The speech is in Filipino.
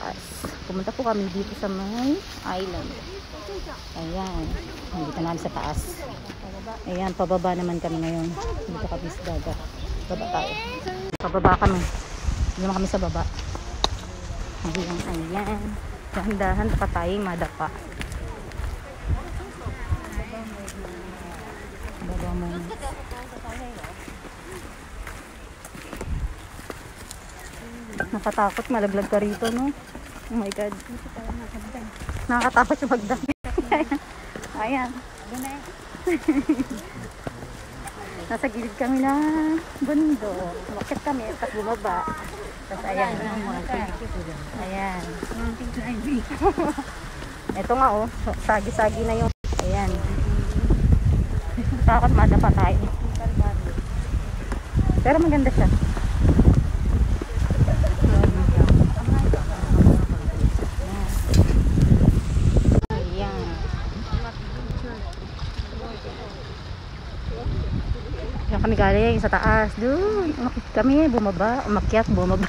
taas. Pumunta po kami dito sa may island. Ayan. Nandito namin sa taas. Ayan, pababa naman kami ngayon. Dito kami sa dagat. Baba tayo. Pababa kami. Hindi naman kami sa baba. Ayan, ayan. Dahan-dahan pa tayo madapa. Baba mo. Nakatakot, malaglag ka rito, no? Oh my God. Nakakatakot yung magdam. Ayan. Nasa gilid kami na bundok. Bakit kami? Tapos bumaba. Tapos ayan. Ayan. Ito nga oh. Sagi-sagi na yung. Ayan. Takot madapa tayo. Pero maganda siya. Kami galing sa taas doon. Umakyat kami, bumaba, umakyat, bumaba.